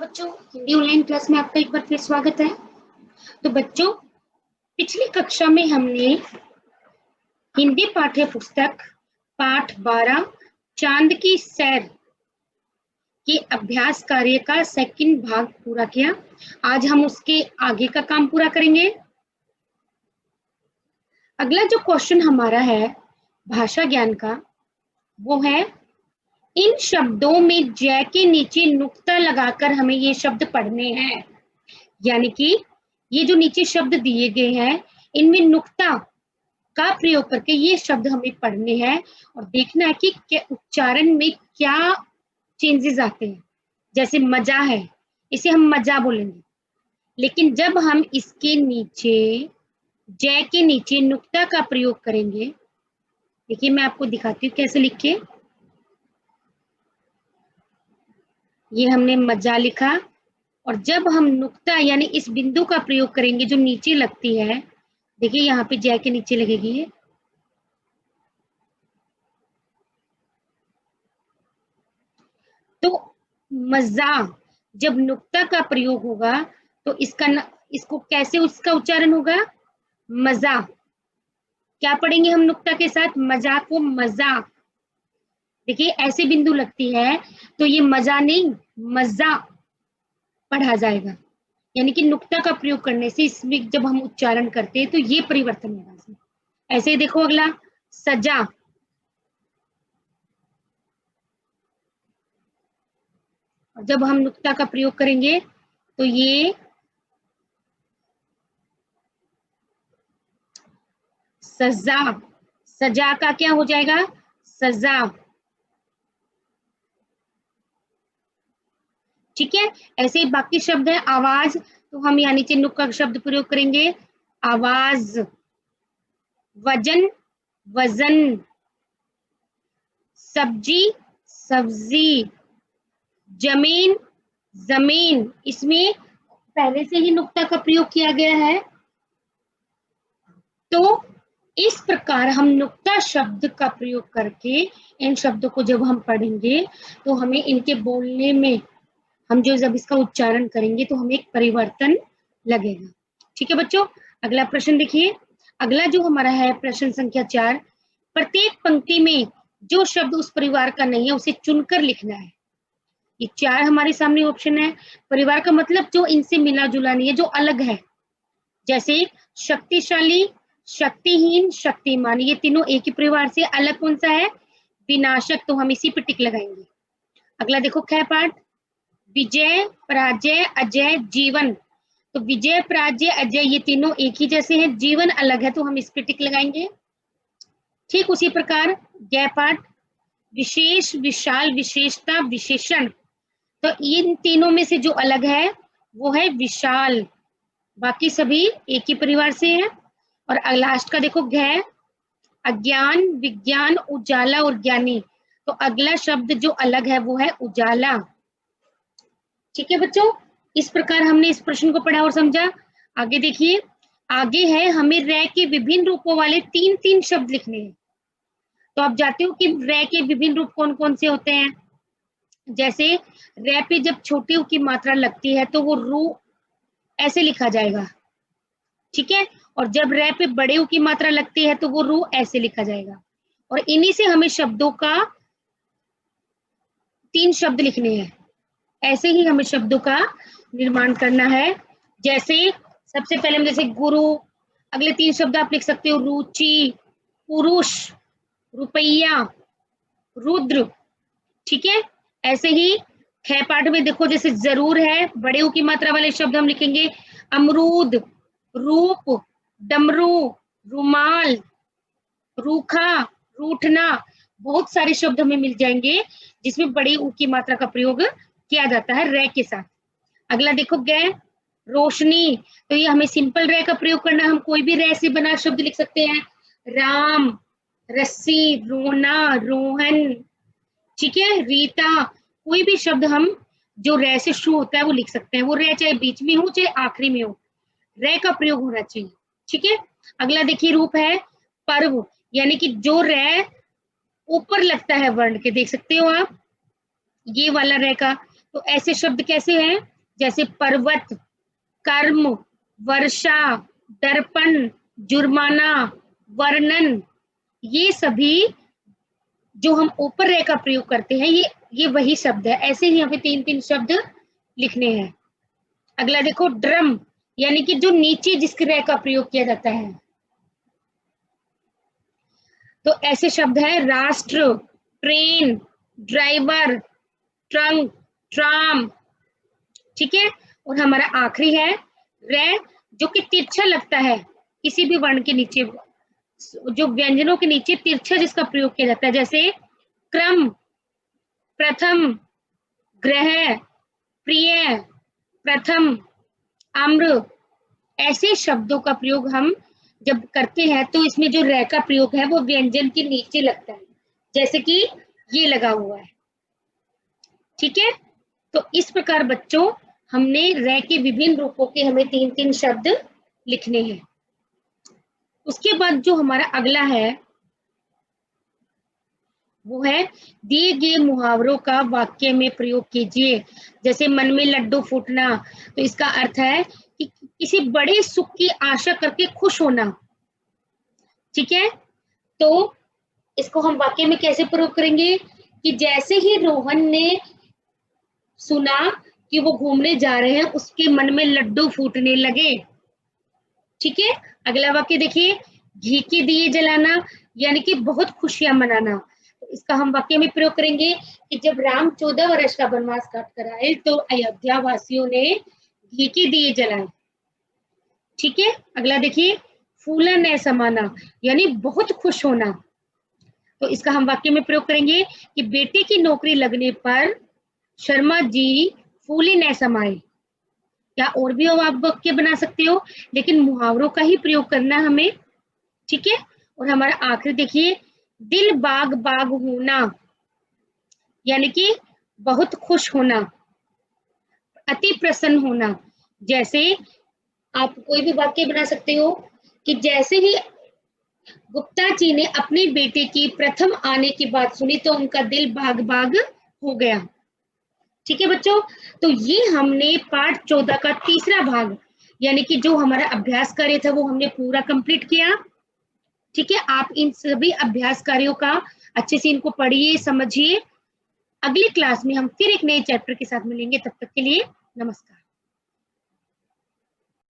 बच्चों, Hindi online class में आपका एक बार फिर स्वागत है। तो बच्चों, पिछली कक्षा में हमने हिंदी पाठ्य पुस्तक पाठ 12 चांद की सैर के अभ्यास कार्य का सेकंड भाग पूरा किया। आज हम उसके आगे का काम पूरा करेंगे। अगला जो क्वेश्चन हमारा है भाषा ज्ञान का, वो है इन शब्दों में जय के नीचे नुक्ता लगाकर हमें ये शब्द पढ़ने हैं। यानी कि ये जो नीचे शब्द दिए गए हैं, इनमें नुक्ता का प्रयोग करके ये शब्द हमें पढ़ने हैं और देखना है कि उच्चारण में क्या चेंजेस आते हैं। जैसे मजा है, इसे हम मजा बोलेंगे, लेकिन जब हम इसके नीचे जय के नीचे नुक्ता का प्रयोग करेंगे, देखिए मैं आपको दिखाती हूँ कैसे लिख के। ये हमने मजा लिखा और जब हम नुक्ता यानी इस बिंदु का प्रयोग करेंगे जो नीचे लगती है, देखिए यहाँ पे जय के नीचे लगेगी। तो मजा जब नुक्ता का प्रयोग होगा तो इसको कैसे उसका उच्चारण होगा? मजा। क्या पढ़ेंगे हम नुक्ता के साथ? मजा को मजा। देखिए ऐसे बिंदु लगती है तो ये मजा नहीं मजा पढ़ा जाएगा। यानी कि नुक्ता का प्रयोग करने से इसमें जब हम उच्चारण करते हैं तो ये परिवर्तन होगा इसमें। ऐसे ही देखो अगला सजा। और जब हम नुक्ता का प्रयोग करेंगे तो ये सजा। सजा का क्या हो जाएगा? सजा। ठीक है, ऐसे ही बाकी शब्द है आवाज, तो हम यहाँ नीचे नुक का शब्द प्रयोग करेंगे आवाज। वजन, वजन। सब्जी, सब्जी। जमीन, जमीन। इसमें पहले से ही नुक्ता का प्रयोग किया गया है। तो इस प्रकार हम नुक्ता शब्द का प्रयोग करके इन शब्दों को जब हम पढ़ेंगे तो हमें इनके बोलने में, हम जो जब इसका उच्चारण करेंगे तो हमें एक परिवर्तन लगेगा। ठीक है बच्चों, अगला प्रश्न देखिए। अगला जो हमारा है प्रश्न संख्या 4, प्रत्येक पंक्ति में जो शब्द उस परिवार का नहीं है उसे चुनकर लिखना है। ये 4 हमारे सामने ऑप्शन है। परिवार का मतलब जो इनसे मिला जुला नहीं है, जो अलग है। जैसे शक्तिशाली, शक्तिहीन, शक्तिमान, ये तीनों एक ही परिवार से। अलग कौन सा है? विनाशक, तो हम इसी पे टिक लगाएंगे। अगला देखो ख पाठ, विजय, पराजय, अजय, जीवन। तो विजय, पराजय, अजय ये तीनों एक ही जैसे हैं, जीवन अलग है, तो हम इस पे टिक लगाएंगे। ठीक उसी प्रकार गय पाठ, विशेष, विशाल, विशेषता, विशेषण। तो इन तीनों में से जो अलग है वो है विशाल, बाकी सभी एक ही परिवार से हैं। और लास्ट का देखो घ, अज्ञान, विज्ञान, उजाला और ज्ञानी। तो अगला शब्द जो अलग है वो है उजाला। ठीक है बच्चों, इस प्रकार हमने इस प्रश्न को पढ़ा और समझा। आगे देखिए, आगे है हमें रै के विभिन्न रूपों वाले 3-3 शब्द लिखने हैं। तो आप जानते हो कि रै के विभिन्न रूप कौन कौन से होते हैं। जैसे रै पे जब छोटी ऊ की मात्रा लगती है तो वो रू ऐसे लिखा जाएगा। ठीक है, और जब रै पे बड़े ऊ की मात्रा लगती है तो वो रू ऐसे लिखा जाएगा। और इन्हीं से हमें शब्दों का 3 शब्द लिखने हैं। ऐसे ही हमें शब्दों का निर्माण करना है। जैसे सबसे पहले हम जैसे गुरु, अगले 3 शब्द आप लिख सकते हो रुचि, पुरुष, रुपया, रुद्र। ठीक है, ऐसे ही ख पाठ में देखो जैसे जरूर है, बड़े ऊ की मात्रा वाले शब्द हम लिखेंगे अमरूद, रूप, डमरू, रुमाल, रूखा, रूठना। बहुत सारे शब्द हमें मिल जाएंगे जिसमें बड़ी ऊ की मात्रा का प्रयोग किया जाता है रै के साथ। अगला देखो गै, रोशनी। तो ये हमें सिंपल रै का प्रयोग करना, हम कोई भी रै से बना शब्द लिख सकते हैं। राम, रस्सी, रोना, रोहन। ठीक है, रीता। कोई भी शब्द हम जो रै से शुरू होता है वो लिख सकते हैं। वो रै चाहे बीच में हो चाहे आखिरी में हो, रै का प्रयोग होना चाहिए। ठीक है, अगला देखिए रूप है पर्व, यानी कि जो रै ऊपर लगता है वर्ण के, देख सकते हो आप ये वाला रै का। तो ऐसे शब्द कैसे हैं? जैसे पर्वत, कर्म, वर्षा, दर्पण, जुर्माना, वर्णन, ये सभी जो हम ऊपर रे का प्रयोग करते हैं ये वही शब्द है। ऐसे ही यहाँ पे 3-3 शब्द लिखने हैं। अगला देखो ड्रम, यानी कि जो नीचे जिसके रे का प्रयोग किया जाता है। तो ऐसे शब्द है राष्ट्र, ट्रेन, ड्राइवर, ट्रंक, ट्राम, ठीक है। और हमारा आखिरी है रे, जो कि तिरछा लगता है किसी भी वर्ण के नीचे, जो व्यंजनों के नीचे तिरछा जिसका प्रयोग किया जाता है, जैसे क्रम, प्रथम, ग्रह, प्रिय, प्रथम, आम्र, ऐसे शब्दों का प्रयोग हम जब करते हैं तो इसमें जो रे का प्रयोग है वो व्यंजन के नीचे लगता है, जैसे कि ये लगा हुआ है, ठीक है। तो इस प्रकार बच्चों हमने रे के विभिन्न रूपों के हमें 3-3 शब्द लिखने हैं। उसके बाद जो हमारा अगला है वो है दिए गए मुहावरों का वाक्य में प्रयोग कीजिए। जैसे मन में लड्डू फूटना, तो इसका अर्थ है कि किसी बड़े सुख की आशा करके खुश होना, ठीक है। तो इसको हम वाक्य में कैसे प्रयोग करेंगे कि जैसे ही रोहन ने सुना कि वो घूमने जा रहे हैं उसके मन में लड्डू फूटने लगे, ठीक है। अगला वाक्य देखिए, घी के दिए जलाना, यानी कि बहुत खुशियां मनाना। तो इसका हम वाक्य में प्रयोग करेंगे कि जब राम 14 वर्ष का वनवास काट कर आए तो अयोध्या वासियों ने घी के दिए जलाए, ठीक है। अगला देखिए, फूला न समाना, यानी बहुत खुश होना। तो इसका हम वाक्य में प्रयोग करेंगे कि बेटे की नौकरी लगने पर शर्मा जी फूले न समाए, या और भी आप वाक्य बना सकते हो, लेकिन मुहावरों का ही प्रयोग करना हमें, ठीक है। और हमारा आखिरी देखिए, दिल बाग बाग होना, यानी कि बहुत खुश होना, अति प्रसन्न होना। जैसे आप कोई भी वाक्य बना सकते हो कि जैसे ही गुप्ता जी ने अपने बेटे की प्रथम आने की बात सुनी तो उनका दिल बाग बाग हो गया, ठीक है बच्चों। तो ये हमने पाठ 14 का तीसरा भाग, यानी कि जो हमारा अभ्यास कार्य था वो हमने पूरा कंप्लीट किया, ठीक है। आप इन सभी अभ्यास कार्यों का अच्छे से इनको पढ़िए, समझिए। अगली क्लास में हम फिर एक नए चैप्टर के साथ मिलेंगे, तब तक के लिए नमस्कार।